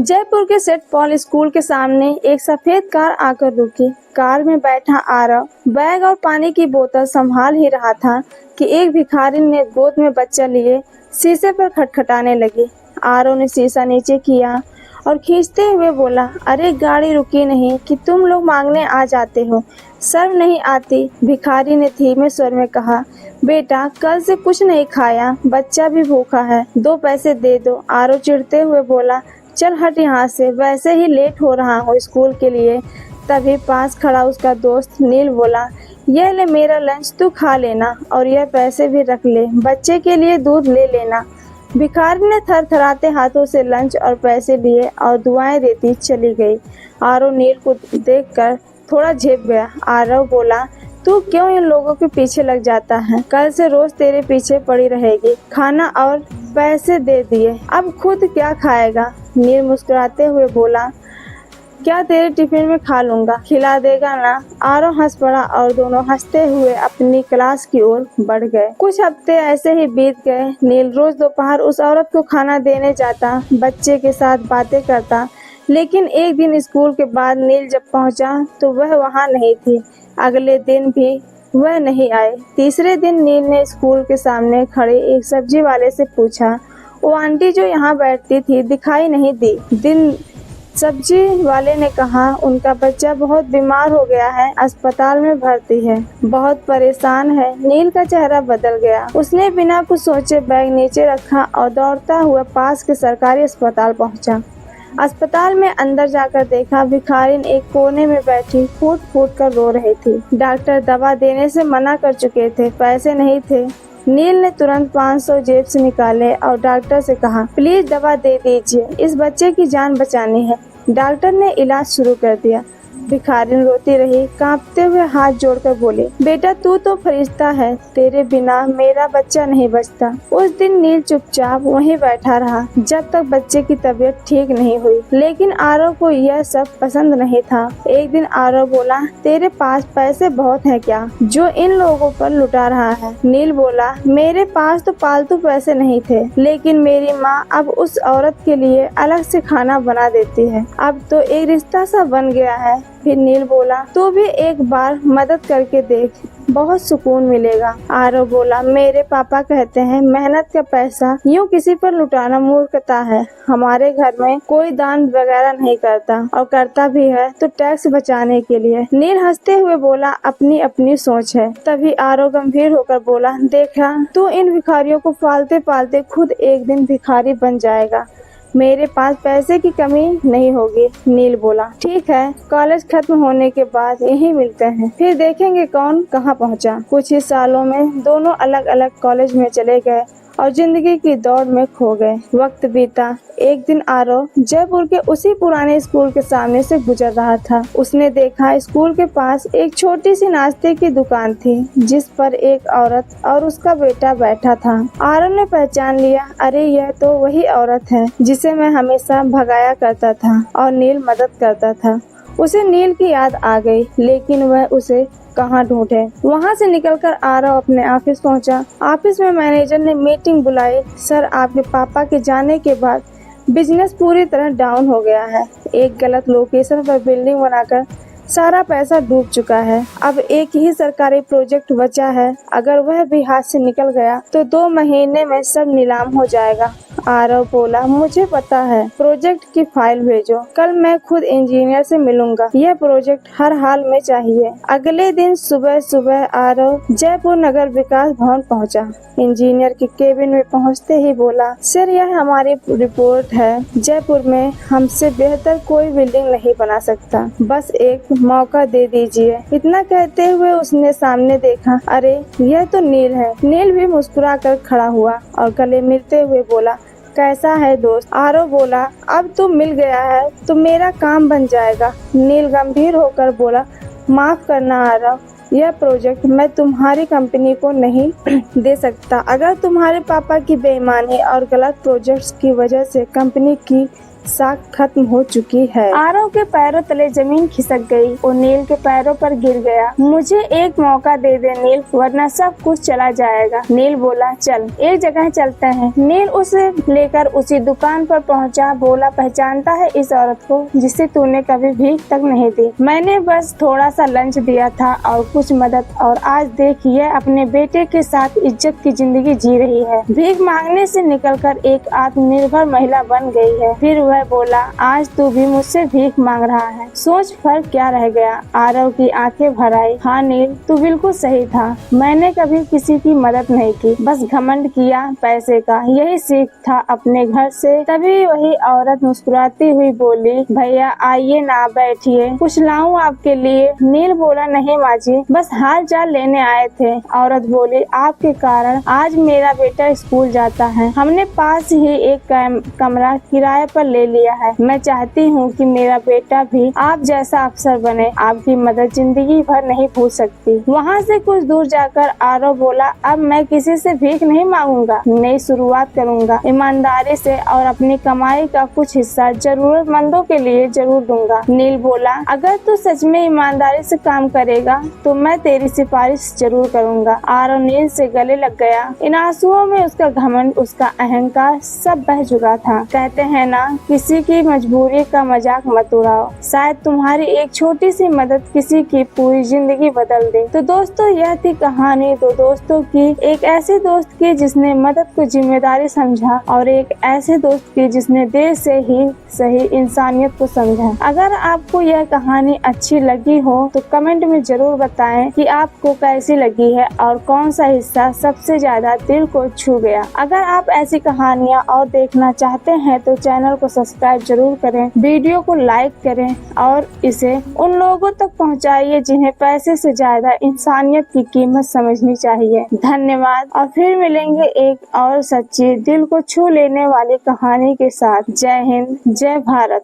जयपुर के Saint Paul school के सामने एक सफेद कार आकर रुकी। कार में बैठा आरव बैग और पानी की बोतल संभाल ही रहा था कि एक भिखारी ने गोद में बच्चा लिए शीशे पर खटखटाने लगी। आरव ने शीशा नीचे किया और खींचते हुए बोला, अरे गाड़ी रुकी नहीं कि तुम लोग मांगने आ जाते हो, शर्म नहीं आती? भिखारी ने धीमे स्वर में कहा, बेटा कल से कुछ नहीं खाया, बच्चा भी भूखा है, 2 पैसे दे दो। आरव चिढ़ते हुए बोला, चल हट यहाँ से, वैसे ही लेट हो रहा हूँ स्कूल के लिए। तभी पास खड़ा उसका दोस्त नील बोला, यह ले मेरा लंच, तू खा लेना और यह पैसे भी रख ले, बच्चे के लिए दूध ले लेना। भिखारी ने थरथराते हाथों से लंच और पैसे लिए और दुआएं देती चली गई। आरव नील को देखकर थोड़ा झेप गया। आरव बोला, तू क्यों इन लोगों के पीछे लग जाता है? कल से रोज तेरे पीछे पड़ी रहेगी। खाना और पैसे दे दिए, अब खुद क्या खाएगा? नील मुस्कुराते हुए बोला, क्या तेरे टिफिन में खा लूंगा, खिला देगा ना? आरव हंस पड़ा और दोनों हंसते हुए अपनी क्लास की ओर बढ़ गए। कुछ हफ्ते ऐसे ही बीत गए। नील रोज दोपहर उस औरत को खाना देने जाता, बच्चे के साथ बातें करता। लेकिन एक दिन स्कूल के बाद नील जब पहुंचा तो वह वहां नहीं थी। अगले दिन भी वह नहीं आए। तीसरे दिन नील ने स्कूल के सामने खड़े एक सब्जी वाले से पूछा, वो आंटी जो यहाँ बैठती थी दिखाई नहीं दी। सब्जी वाले ने कहा, उनका बच्चा बहुत बीमार हो गया है, अस्पताल में भर्ती है, बहुत परेशान है। नील का चेहरा बदल गया। उसने बिना कुछ सोचे बैग नीचे रखा और दौड़ता हुआ पास के सरकारी अस्पताल पहुंचा। अस्पताल में अंदर जाकर देखा, भिखारिन एक कोने में बैठी फूट फूट कर रो रही थी। डॉक्टर दवा देने से मना कर चुके थे, पैसे नहीं थे। नील ने तुरंत 500 जेब से निकाले और डॉक्टर से कहा, प्लीज दवा दे दीजिए, इस बच्चे की जान बचानी है। डॉक्टर ने इलाज शुरू कर दिया। भिखारिन रोती रही, कांपते हुए हाथ जोड़कर बोले, बेटा तू तो फरिश्ता है, तेरे बिना मेरा बच्चा नहीं बचता। उस दिन नील चुपचाप वहीं बैठा रहा जब तक बच्चे की तबीयत ठीक नहीं हुई। लेकिन आरव को यह सब पसंद नहीं था। एक दिन आरव बोला, तेरे पास पैसे बहुत हैं क्या, जो इन लोगों पर लुटा रहा है? नील बोला, मेरे पास तो पालतू पैसे नहीं थे, लेकिन मेरी माँ अब उस औरत के लिए अलग से खाना बना देती है। अब तो एक रिश्ता सा बन गया है। फिर नील बोला, तू भी एक बार मदद करके देख, बहुत सुकून मिलेगा। आरव बोला, मेरे पापा कहते हैं मेहनत का पैसा यूं किसी पर लुटाना मूर्खता है। हमारे घर में कोई दान वगैरह नहीं करता, और करता भी है तो टैक्स बचाने के लिए। नील हंसते हुए बोला, अपनी अपनी सोच है। तभी आरव गंभीर होकर बोला, देखा तू इन भिखारियों को पालते पालते खुद एक दिन भिखारी बन जाएगा। मेरे पास पैसे की कमी नहीं होगी। नील बोला, ठीक है, कॉलेज खत्म होने के बाद यहीं मिलते हैं, फिर देखेंगे कौन कहाँ पहुँचा। कुछ ही सालों में दोनों अलग अलग कॉलेज में चले गए और जिंदगी की दौड़ में खो गए। वक्त बीता। एक दिन आरव जयपुर के उसी पुराने स्कूल के सामने से गुजर रहा था। उसने देखा स्कूल के पास एक छोटी सी नाश्ते की दुकान थी, जिस पर एक औरत और उसका बेटा बैठा था। आरव ने पहचान लिया, अरे यह तो वही औरत है जिसे मैं हमेशा भगाया करता था और नील मदद करता था। उसे नील की याद आ गई, लेकिन वह उसे कहाँ ढूंढे। वहाँ से निकलकर आरव अपने ऑफिस पहुँचा। ऑफिस में मैनेजर ने मीटिंग बुलाई। सर, आपके पापा के जाने के बाद बिजनेस पूरी तरह डाउन हो गया है। एक गलत लोकेशन पर बिल्डिंग बनाकर सारा पैसा डूब चुका है। अब एक ही सरकारी प्रोजेक्ट बचा है, अगर वह भी हाथ से निकल गया तो 2 महीने में सब नीलाम हो जाएगा। आरव बोला, मुझे पता है, प्रोजेक्ट की फाइल भेजो, कल मैं खुद इंजीनियर से मिलूंगा, यह प्रोजेक्ट हर हाल में चाहिए। अगले दिन सुबह सुबह आरव जयपुर नगर विकास भवन पहुंचा। इंजीनियर के केबिन में पहुंचते ही बोला, सर यह हमारी रिपोर्ट है, जयपुर में हमसे बेहतर कोई बिल्डिंग नहीं बना सकता, बस एक मौका दे दीजिए। इतना कहते हुए उसने सामने देखा, अरे यह तो नील है। नील भी मुस्कुरा कर खड़ा हुआ और गले मिलते हुए बोला, कैसा है दोस्त? आरव बोला, अब तो मिल गया है तो मेरा काम बन जाएगा। नील गंभीर होकर बोला, माफ करना आरव, यह प्रोजेक्ट मैं तुम्हारी कंपनी को नहीं दे सकता। अगर तुम्हारे पापा की बेईमानी और गलत प्रोजेक्ट्स की वजह से कंपनी की साख खत्म हो चुकी है। आरव के पैरों तले जमीन खिसक गई और नील के पैरों पर गिर गया। मुझे एक मौका दे दे नील, वरना सब कुछ चला जाएगा। नील बोला, चल एक जगह चलते हैं। नील उसे लेकर उसी दुकान पर पहुंचा। बोला, पहचानता है इस औरत को जिसे तूने कभी भीख तक नहीं दी? मैंने बस थोड़ा सा लंच दिया था और कुछ मदद, और आज देख यह अपने बेटे के साथ इज्जत की जिंदगी जी रही है। भीख मांगने से निकलकर एक आत्मनिर्भर महिला बन गई है। फिर वह बोला, आज तू भी मुझसे भीख मांग रहा है, सोच फर्क क्या रह गया। आरव की आंखें भर आई। हाँ नील, तू बिल्कुल सही था। मैंने कभी किसी की मदद नहीं की, बस घमंड किया पैसे का। यही सीख था अपने घर से। तभी वही औरत मुस्कुराती हुई बोली, भैया आइए ना, बैठिए, कुछ लाऊं आपके लिए? नील बोला, नहीं माँ जी, बस हाल चाल लेने आए थे। औरत बोली, आपके कारण आज मेरा बेटा स्कूल जाता है। हमने पास ही एक कमरा किराए पर ले लिया है। मैं चाहती हूँ कि मेरा बेटा भी आप जैसा अफसर बने। आपकी मदद जिंदगी भर नहीं भूल सकती। वहाँ से कुछ दूर जाकर आरव बोला, अब मैं किसी से भीख नहीं मांगूंगा, नई शुरुआत करूंगा ईमानदारी से, और अपनी कमाई का कुछ हिस्सा जरूरतमंदों के लिए जरूर दूंगा। नील बोला, अगर तू सच में ईमानदारी से काम करेगा तो मैं तेरी सिफारिश जरूर करूंगा। आरव नील से गले लग गया। इन आंसुओं में उसका घमंड, उसका अहंकार सब बह चुका था। कहते हैं ना, किसी की मजबूरी का मजाक मत उड़ाओ, शायद तुम्हारी एक छोटी सी मदद किसी की पूरी जिंदगी बदल दे। तो दोस्तों, यह थी कहानी दो दोस्तों की। एक ऐसे दोस्त की जिसने मदद को जिम्मेदारी समझा, और एक ऐसे दोस्त की जिसने दिल से ही सही इंसानियत को समझा। अगर आपको यह कहानी अच्छी लगी हो तो कमेंट में जरूर बताएं कि आपको कैसी लगी है और कौन सा हिस्सा सबसे ज्यादा दिल को छू गया। अगर आप ऐसी कहानियाँ और देखना चाहते हैं तो चैनल को सब्सक्राइब जरूर करें, वीडियो को लाइक करें और इसे उन लोगों तक पहुंचाइए जिन्हें पैसे से ज्यादा इंसानियत की कीमत समझनी चाहिए। धन्यवाद, और फिर मिलेंगे एक और सच्ची दिल को छू लेने वाली कहानी के साथ। जय हिंद, जय भारत।